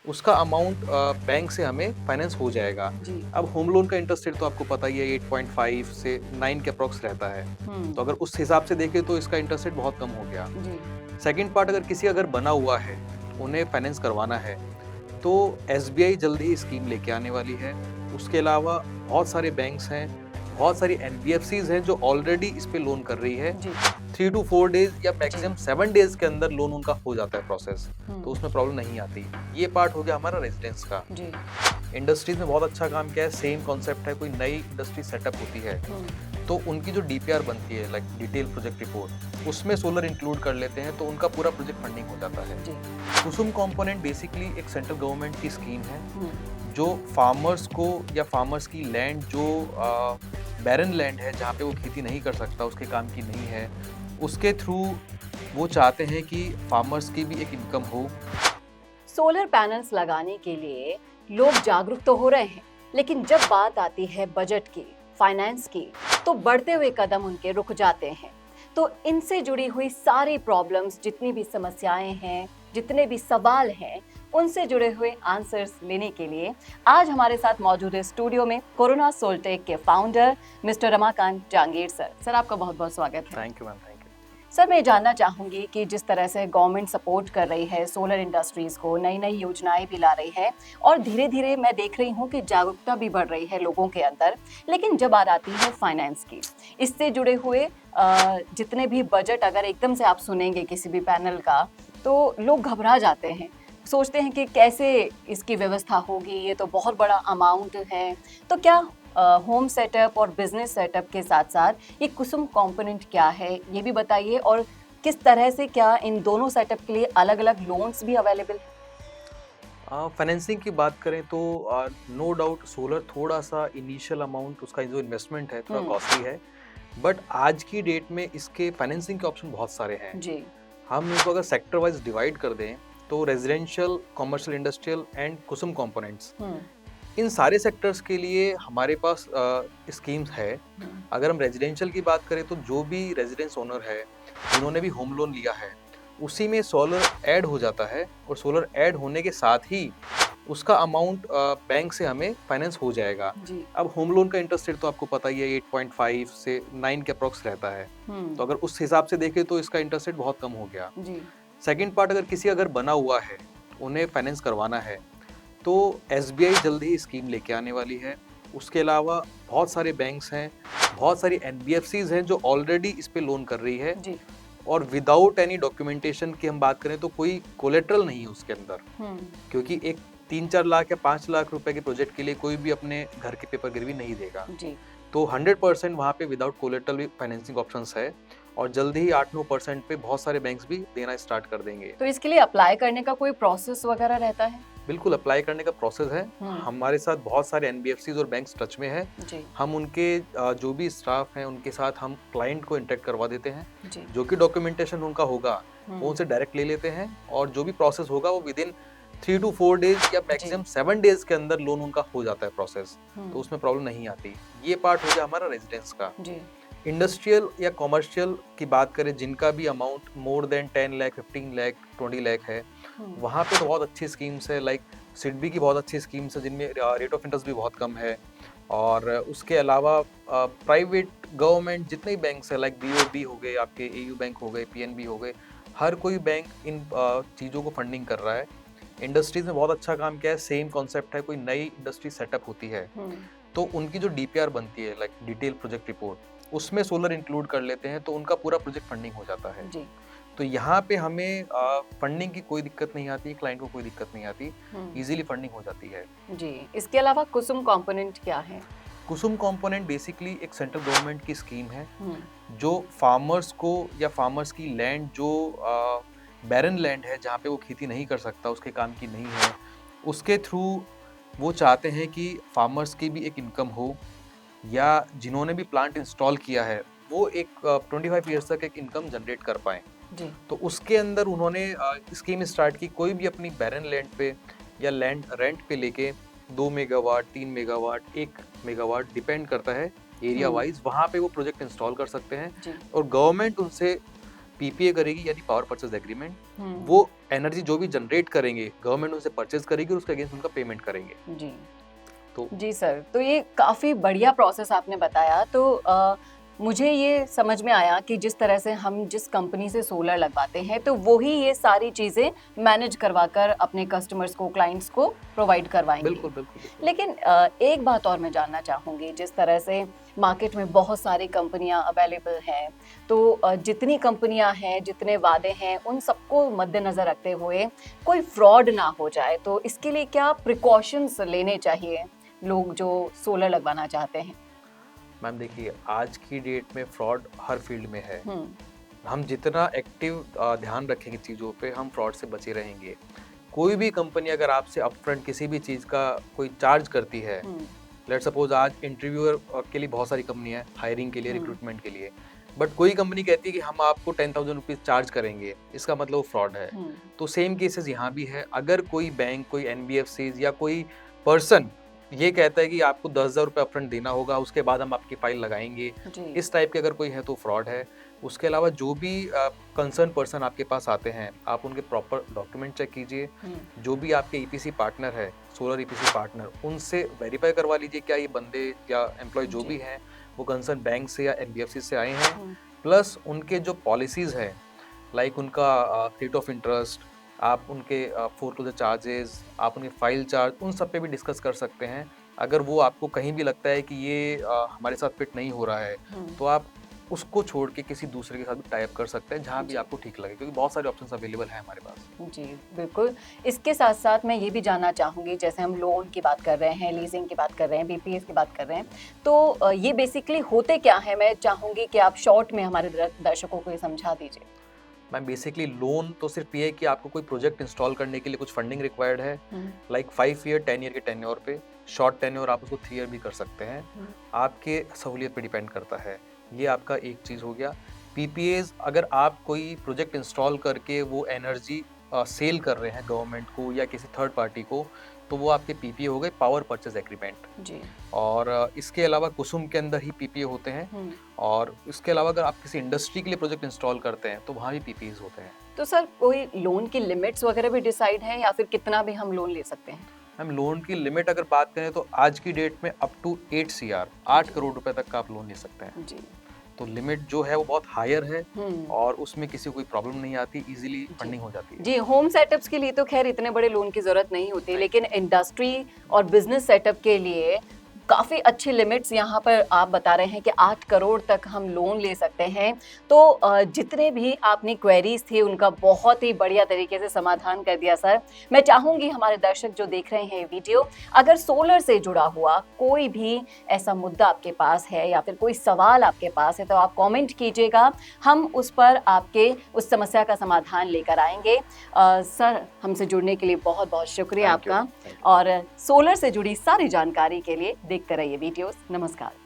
उसका amount bank से हमें फाइनेंस हो जाएगा। जी। अब होम लोन का इंटरेस्ट रेट तो आपको पता ही है 8.5 से 9 के अप्रॉक्स रहता है। तो अगर उस हिसाब से देखें तो इसका इंटरेस्ट रेट बहुत कम हो गया। जी। सेकंड पार्ट, अगर किसी अगर बना हुआ है, उन्हें फाइनेंस करवाना है, तो एसबीआई जल्द ही स्कीम लेके आने वाली है। उसके अलावा बहुत सारे बैंक्स हैं, बहुत सारी एनबीएफसीज हैं जो ऑलरेडी इस पे लोन कर रही है। जी। 3 to 4 डेज या जी। मैक्सिमम 7 डेज के अंदर लोन उनका हो जाता है प्रोसेस, तो उसमें प्रॉब्लम नहीं आती। ये पार्ट हो गया हमारा रेजिडेंस का। जी। इंडस्ट्रीज में बहुत अच्छा काम किया है, सेम कॉन्सेप्ट है। कोई नई इंडस्ट्री सेटअप होती है तो उनकी जो डीपीआर बनती है, लाइक डिटेल प्रोजेक्ट रिपोर्ट, उसमें सोलर इंक्लूड कर लेते हैं तो उनका पूरा प्रोजेक्ट फंडिंग हो जाता है। जी। कुसुम कंपोनेंट बेसिकली एक सेंट्रल गवर्नमेंट की स्कीम है जो फार्मर्स को या फार्मर्स की लैंड जो बैरन लैंड है, जहाँ पे वो खेती नहीं कर सकता, उसके काम की नहीं है, उसके थ्रू वो चाहते हैं कि फार्मर्स की भी एक इनकम हो। सोलर पैनल्स लगाने के लिए लोग जागरूक तो हो रहे हैं, लेकिन जब बात आती है बजट की, फाइनेंस की, तो बढ़ते हुए कदम उनके रुक जाते हैं। तो इनसे जुड़ी हुई सारी प्रॉब्लम्स, जितनी भी समस्याएं हैं, जितने भी सवाल हैं, उनसे जुड़े हुए आंसर्स लेने के लिए आज हमारे साथ मौजूद है स्टूडियो में कोरोना सोलटेक के founder mister Ramakant Jahangir sir. Sir, आपका बहुत बहुत स्वागत है। Thank you ma'am, thank you. Sir, मैं जानना चाहूंगी कि जिस तरह से गवर्नमेंट सपोर्ट कर रही है सोलर इंडस्ट्रीज को, नई नई योजनाएं भी ला रही है और धीरे धीरे मैं देख रही हूँ कि जागरूकता भी बढ़ रही है लोगों के अंदर, लेकिन जब बात आती है फाइनेंस की, इससे जुड़े हुए जितने भी बजट अगर एकदम से आप सुनेंगे किसी भी पैनल का, तो लोग घबरा जाते हैं, सोचते हैं कि कैसे इसकी व्यवस्था होगी, ये तो बहुत बड़ा अमाउंट है। तो क्या होम सेटअप और बिजनेस सेटअप के साथ साथ ये कुसुम कंपोनेंट क्या है, ये भी बताइए, और किस तरह से क्या इन दोनों सेटअप के लिए अलग अलग लोन्स भी अवेलेबल है? फाइनेंसिंग की बात करें तो नो डाउट सोलर थोड़ा सा इनिशियल अमाउंट, उसका जो इन्वेस्टमेंट है थोड़ा कॉस्टली है, बट आज की डेट में इसके फाइनेंसिंग के ऑप्शन बहुत सारे हैं जी। हम इनको अगर सेक्टर वाइज डिवाइड कर दें तो residential, commercial, industrial and Kusum components, इन सारे सेक्टर्स के लिए हमारे पास स्कीम्स है। अगर हम रेजिडेंशियल की बात करें तो जो भी रेजिडेंस ओनर है, जिन्होंने भी होम लोन लिया है, उसी में सोलर ऐड हो जाता है और सोलर ऐड होने के साथ ही उसका अमाउंट बैंक से हमें फाइनेंस हो जाएगा। अब होम लोन का इंटरेस्ट रेट तो आपको पता ही है 8.5 से 9 के अप्रॉक्स रहता है। तो अगर उस हिसाब से देखें तो इसका इंटरेस्ट रेट बहुत कम हो गया। सेकंड पार्ट, अगर किसी अगर बना हुआ है, उन्हें फाइनेंस करवाना है, तो एसबीआई जल्द ही स्कीम लेके आने वाली है। उसके अलावा बहुत सारे बैंक्स हैं, बहुत सारी एनबीएफसीज हैं जो ऑलरेडी इस पे लोन कर रही है जी। और विदाउट एनी डॉक्यूमेंटेशन की हम बात करें तो कोई कोलेट्रल नहीं है उसके अंदर, क्योंकि एक 3-4 लाख या 5 लाख रुपए के प्रोजेक्ट के लिए कोई भी अपने घर के पेपर गिरवी नहीं देगा। जी। तो 100% वहाँ पे विदाउट कोलेट्रल भी फाइनेंसिंग ऑप्शंस है और जल्दी ही 8-9% पे बहुत सारे बैंक्स भी देना स्टार्ट कर देंगे। तो इसके लिए अप्लाई करने का कोई प्रोसेस वगैरह रहता है? बिल्कुल, अप्लाई करने का प्रोसेस है। हमारे साथ बहुत सारे एनबीएफसीज और बैंक्स टच में है। हम उनके जो भी स्टाफ हैं उनके साथ हम क्लाइंट को इंटरेक्ट करवा देते हैं। जो कि डॉक्यूमेंटेशन उनका होगा वो उनसे डायरेक्ट ले लेते हैं और जो भी प्रोसेस होगा वो विद इन 3 to 4 डेज या मैक्सिमम 7 डेज के अंदर लोन उनका हो जाता है प्रोसेस, तो उसमें प्रॉब्लम नहीं आती। ये पार्ट हो गया हमारा रेजिडेंस का। इंडस्ट्रियल या कॉमर्शियल की बात करें, जिनका भी amount more than 10 lakh, 15 lakh, 20 lakh है, वहाँ पे तो बहुत अच्छी स्कीम्स है। लाइक सिडबी की बहुत अच्छी स्कीम्स है जिनमें रेट ऑफ इंटरेस्ट भी बहुत कम है। और उसके अलावा प्राइवेट, गवर्नमेंट जितने भी बैंक्स है, लाइक बीओबी हो गए, आपके एयू बैंक हो गए, पीएनबी हो गए, हर कोई बैंक इन चीज़ों को फंडिंग कर रहा है। इंडस्ट्रीज में बहुत अच्छा काम किया है, सेम कॉन्सेप्ट है। कोई नई इंडस्ट्री सेटअप होती है तो उनकी जो डीपीआर बनती है, लाइक डिटेल प्रोजेक्ट रिपोर्ट, उसमें सोलर इंक्लूड कर लेते हैं तो उनका पूरा प्रोजेक्ट फंडिंग हो जाता है। तो यहाँ पे हमें फंडिंग की कोई दिक्कत नहीं आती, क्लाइंट को कोई दिक्कत नहीं आती, इजीली फंडिंग हो जाती है। जी। इसके अलावा कुसुम कंपोनेंट क्या है? कुसुम कंपोनेंट बेसिकली एक सेंट्रल गवर्नमेंट की स्कीम है जो फार्मर्स को या फार्मर्स की लैंड जो बैरन लैंड है, जहाँ पे वो खेती नहीं कर सकता, उसके काम की नहीं है, उसके थ्रू वो चाहते हैं कि फार्मर्स की भी एक इनकम हो, या जिन्होंने भी प्लांट इंस्टॉल किया है वो एक 25 ईयर्स तक एक इनकम जनरेट कर पाए। तो उसके अंदर उन्होंने स्कीम स्टार्ट की। कोई भी अपनी बैरन लैंड पे या लैंड रेंट पे लेके 2 मेगावाट, 3 मेगावाट, 1 मेगावाट, डिपेंड करता है एरिया वाइज, वहाँ पे वो प्रोजेक्ट इंस्टॉल कर सकते हैं और गवर्नमेंट उनसे पीपीए करेगी यानी पावर परचेज एग्रीमेंट, वो एनर्जी जो भी जनरेट करेंगे गवर्नमेंट उनसे परचेज करेगी और उसके अगेंस्ट उनका पेमेंट करेंगे। जी तो जी सर, तो ये काफ़ी बढ़िया प्रोसेस आपने बताया। तो मुझे ये समझ में आया कि जिस तरह से हम जिस कंपनी से सोलर लगवाते हैं तो वो ही ये सारी चीज़ें मैनेज करवाकर अपने कस्टमर्स को, क्लाइंट्स को प्रोवाइड करवाएंगे। बिल्कुल बिल्कुल, बिल्कुल। लेकिन एक बात और मैं जानना चाहूँगी, जिस तरह से मार्केट में बहुत सारी कंपनियां अवेलेबल हैं, तो जितनी कंपनियां हैं, जितने वादे हैं, उन सबको मद्देनज़र रखते हुए कोई फ्रॉड ना हो जाए, तो इसके लिए क्या प्रिकॉशंस लेने चाहिए लोग जो सोलर लगवाना चाहते हैं? मैम देखिए, आज की डेट में फ्रॉड हर फील्ड में है। हम जितना एक्टिव ध्यान रखेंगे चीज़ों पे, हम फ्रॉड से बचे रहेंगे। कोई भी कंपनी अगर आपसे अपफ्रंट किसी भी चीज़ का कोई चार्ज करती है, लेट सपोज आज इंटरव्यूअर के लिए बहुत सारी कंपनियां हैं, हायरिंग के लिए, रिक्रूटमेंट के लिए, बट कोई कंपनी कहती है कि हम आपको 10,000 रुपीज़ चार्ज करेंगे, इसका मतलब वो फ्रॉड है। तो सेम केसेस यहाँ भी है। अगर कोई बैंक, कोई एनबीएफसीज या कोई पर्सन ये कहता है कि आपको 10,000 रुपये अपफ्रंट देना होगा, उसके बाद हम आपकी फाइल लगाएंगे, इस टाइप के अगर कोई है तो फ्रॉड है। उसके अलावा जो भी कंसर्न पर्सन आपके पास आते हैं, आप उनके प्रॉपर डॉक्यूमेंट चेक कीजिए। जो भी आपके ईपीसी पार्टनर है, सोलर ईपीसी पार्टनर, उनसे वेरीफाई करवा लीजिए क्या ये बंदे या एम्प्लॉय जो भी हैं वो कंसर्न बैंक से या एनबीएफसी से आए हैं। प्लस उनके जो पॉलिसीज़ हैं, लाइक उनका रेट ऑफ इंटरेस्ट, आप उनके फोरक्लोजर चार्जेस, आप उनके फाइल चार्ज, उन सब पे भी डिस्कस कर सकते हैं। अगर वो आपको कहीं भी लगता है कि ये हमारे साथ फिट नहीं हो रहा है, तो आप उसको छोड़ के किसी दूसरे के साथ भी टाइप कर सकते हैं जहाँ भी आपको ठीक लगे, क्योंकि बहुत सारे ऑप्शंस अवेलेबल हैं हमारे पास। जी बिल्कुल। इसके साथ साथ मैं ये भी जानना चाहूँगी, जैसे हम लोन की बात कर रहे हैं, लीजिंग की बात कर रहे हैं, बीपीएस की बात कर रहे हैं, तो ये बेसिकली होते क्या है? मैं चाहूँगी कि आप शॉर्ट में हमारे दर्शकों को ये समझा दीजिए। मैम बेसिकली लोन तो सिर्फ ये है कि आपको कोई प्रोजेक्ट इंस्टॉल करने के लिए कुछ फंडिंग रिक्वायर्ड है, लाइक 5 ईयर 10 ईयर के टेन्योर पे। शॉर्ट टेन्योर आप उसको 3 ईयर भी कर सकते हैं, आपके सहूलियत पे डिपेंड करता है। ये आपका एक चीज़ हो गया। पीपीएज, अगर आप कोई प्रोजेक्ट इंस्टॉल करके वो एनर्जी सेल कर रहे हैं गवर्नमेंट को या किसी थर्ड पार्टी को, तो वो आपके पीपीए हो गए, पावर परचेज एग्रीमेंट जी। और इसके अलावा कुसुम के अंदर ही पीपीए होते हैं। और इसके अलावा अगर आप किसी इंडस्ट्री के लिए प्रोजेक्ट इंस्टॉल करते हैं तो वहाँ भी पीपीएज होते हैं। तो सर कोई लोन की लिमिट्स वगैरह भी डिसाइड है या फिर कितना भी हम लोन ले सकते हैं? मैम लोन की लिमिट अगर बात करें तो आज की डेट में अप टू 8 CR 8 करोड़ रुपए तक का आप लोन ले सकते हैं जी। तो लिमिट जो है वो बहुत हायर है और उसमें किसी को कोई प्रॉब्लम नहीं आती, इजीली फंडिंग हो जाती है जी। होम सेटअप्स के लिए तो खैर इतने बड़े लोन की जरूरत नहीं होती, लेकिन इंडस्ट्री और बिजनेस सेटअप के लिए काफ़ी अच्छी लिमिट्स यहाँ पर आप बता रहे हैं कि 8 करोड़ तक हम लोन ले सकते हैं। तो जितने भी आपने क्वेरीज थी उनका बहुत ही बढ़िया तरीके से समाधान कर दिया सर। मैं चाहूँगी हमारे दर्शक जो देख रहे हैं वीडियो, अगर सोलर से जुड़ा हुआ कोई भी ऐसा मुद्दा आपके पास है या फिर कोई सवाल आपके पास है तो आप कॉमेंट कीजिएगा, हम उस पर आपके उस समस्या का समाधान लेकर आएंगे। सर हमसे जुड़ने के लिए बहुत बहुत शुक्रिया आपका, और सोलर से जुड़ी सारी जानकारी के लिए देखते रहिए वीडियोस। नमस्कार।